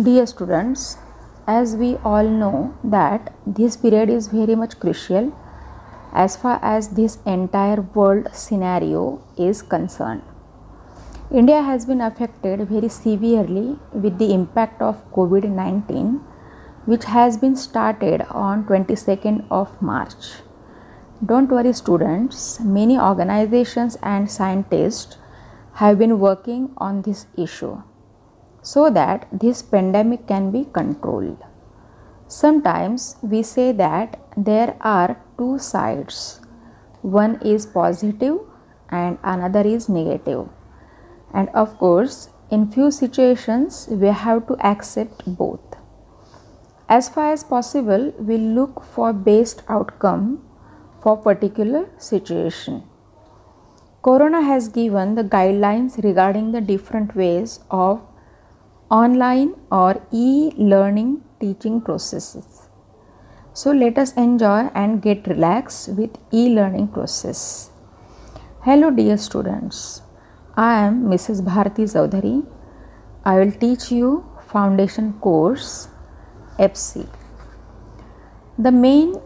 Dear students, as we all know that this period is very much crucial as far as this entire world scenario is concerned. India has been affected very severely with the impact of COVID-19, which has been started on 22nd of March. Don't worry students, many organizations and scientists have been working on this issue so that this pandemic can be controlled. Sometimes we say that there are two sides. One is positive and another is negative. And of course, in few situations we have to accept both. As far as possible, we look for best outcome for particular situation. Corona has given the guidelines regarding the different ways of online or e-learning teaching processes. So let us enjoy and get relaxed with e-learning process. Hello dear students, I am Mrs. Bharati Chaudhary. I will teach you foundation course FC. The main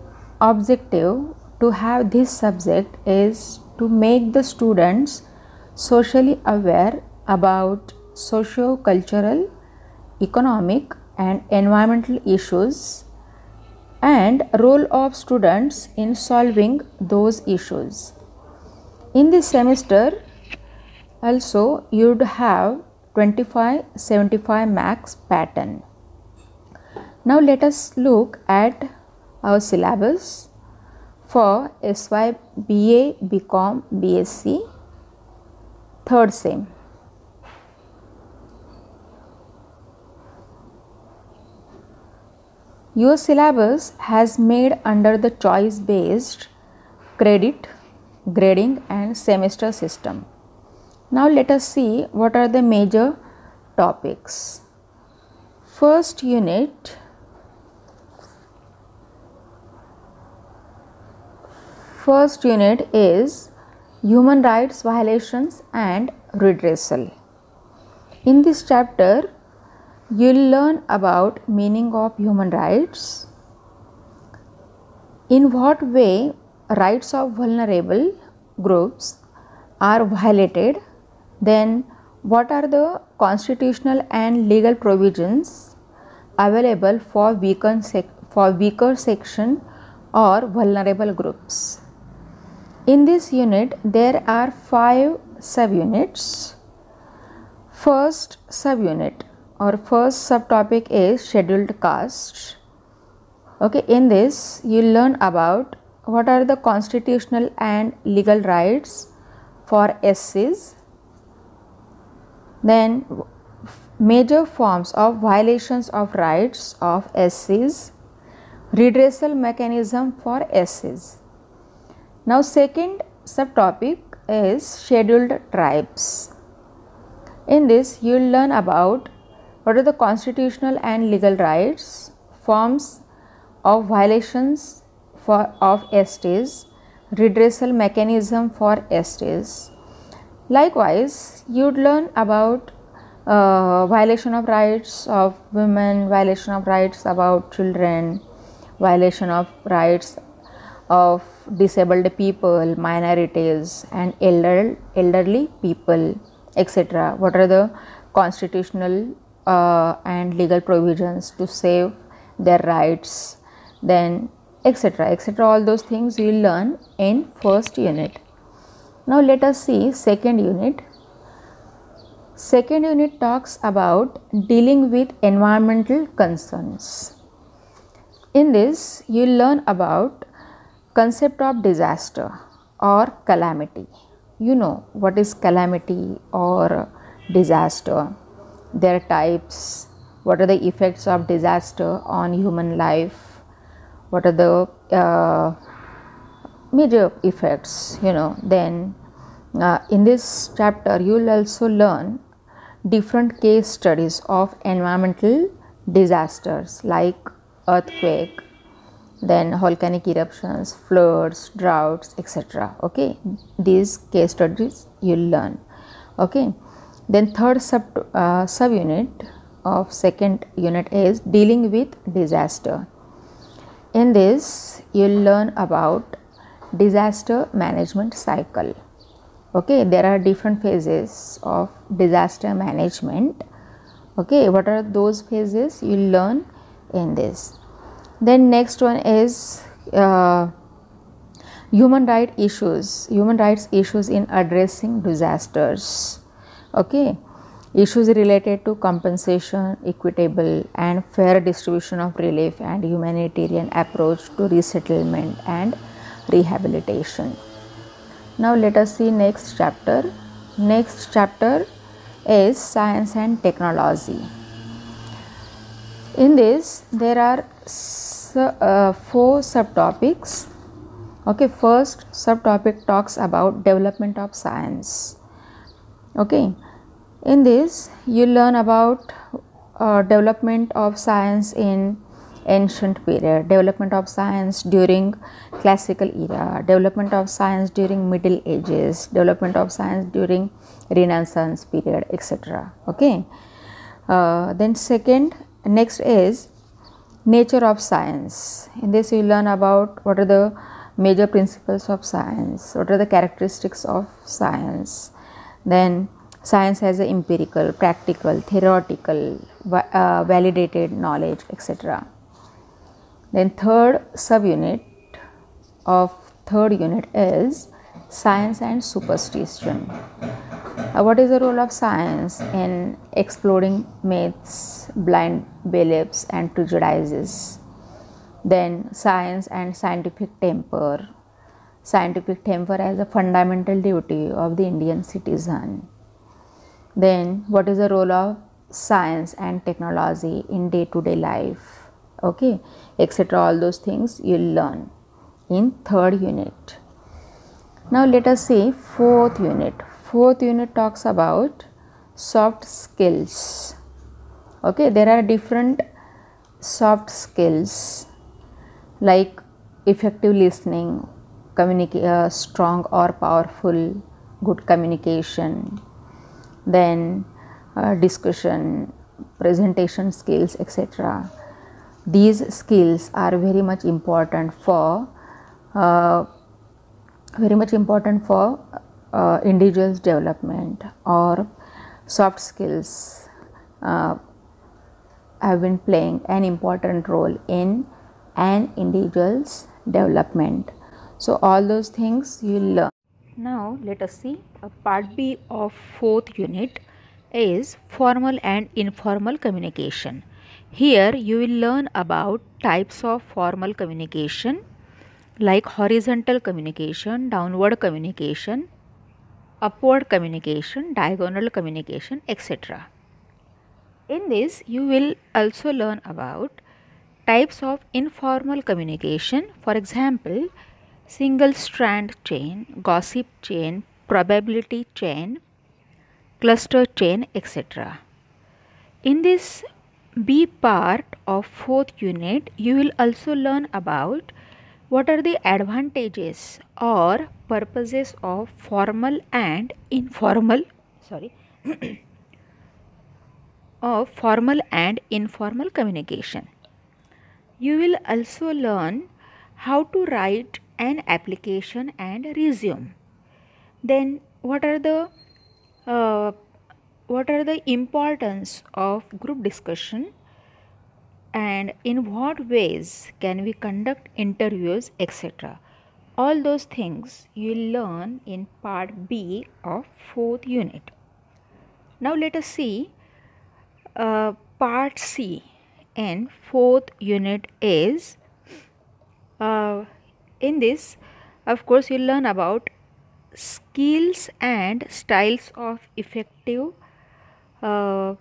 objective to have this subject is to make the students socially aware about socio-cultural, economic and environmental issues and role of students in solving those issues. In this semester also you would have 25-75 marks pattern. Now let us look at our syllabus for SY BA, BCom, BSc, third sem. Your syllabus has made under the choice based credit, grading and semester system. Now let us see what are the major topics. First unit is human rights violations and redressal. In this chapter you will learn about meaning of human rights, in what way rights of vulnerable groups are violated, then what are the constitutional and legal provisions available for weaker section or vulnerable groups. In this unit there are 5 subunits. First subunit or first subtopic is scheduled castes. Okay, in this you learn about what are the constitutional and legal rights for SCs, then major forms of violations of rights of SCs, redressal mechanism for SCs. Now second subtopic is scheduled tribes. In this you will learn about what are the constitutional and legal rights, forms of violations of STs, redressal mechanism for STs. Likewise, you would learn about violation of rights of women, violation of rights about children, violation of rights of disabled people, minorities and elderly people, etc. What are the constitutional and legal provisions to save their rights, then etc. all those things you will learn in first unit. Now let us see second unit. Second unit talks about dealing with environmental concerns. In this you will learn about concept of disaster or calamity. You know what is calamity or disaster, their types, what are the effects of disaster on human life, what are the major effects, then in this chapter you will also learn different case studies of environmental disasters like earthquake, then volcanic eruptions, floods, droughts, etc. Okay, these case studies you will learn. Okay, then third subunit of second unit is dealing with disaster. In this, you'll learn about disaster management cycle. Okay, there are different phases of disaster management. Okay, what are those phases? You'll learn in this. Then next one is human rights issues in addressing disasters. Okay, issues related to compensation, equitable and fair distribution of relief and humanitarian approach to resettlement and rehabilitation. Now let us see next chapter. Next chapter is science and technology. In this there are 4 subtopics. Okay, first subtopic talks about development of science. Okay, in this you learn about development of science in ancient period, development of science during classical era, development of science during middle ages, development of science during renaissance period, etc. Okay, then next is nature of science. In this you learn about what are the major principles of science, what are the characteristics of science. Then science has a empirical, practical, theoretical, validated knowledge, etc. Then third unit is science and superstition. What is the role of science in exploding myths, blind beliefs and prejudices? Then science and scientific temper. Scientific temper as a fundamental duty of the Indian citizen. Then what is the role of science and technology in day-to-day life? Okay, etc. All those things you'll learn in third unit. Now let us see fourth unit. Fourth unit talks about soft skills. Okay, there are different soft skills like effective listening, strong or powerful, good communication, then discussion, presentation skills, etc. These skills are very much important for individual's development, or soft skills have been playing an important role in an individual's development. So all those things you will learn. Now let us see part B of fourth unit is formal and informal communication. Here you will learn about types of formal communication like horizontal communication, downward communication, upward communication, diagonal communication, etc. In this you will also learn about types of informal communication, for example, single strand chain, gossip chain, probability chain, cluster chain, etc. In this B part of fourth unit, you will also learn about what are the advantages or purposes of formal and informal communication. You will also learn how to write an application and resume. Then what are the importance of group discussion, and in what ways can we conduct interviews, etc. All those things you will learn in part B of fourth unit. Now let us see part C in fourth unit is in this, of course, you'll learn about skills and styles of effective in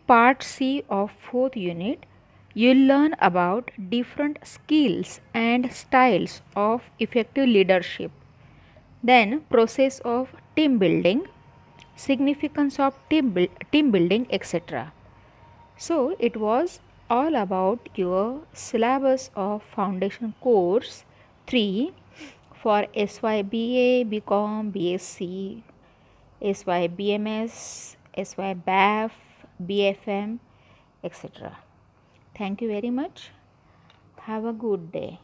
part C of fourth unit, you'll learn about different skills and styles of effective leadership, then process of team building, significance of team building, etc. So it was all about your syllabus of foundation course 3 for SYBA, BCom, BSc, SYBMS, SYBAF, BFM, etc. Thank you very much. Have a good day.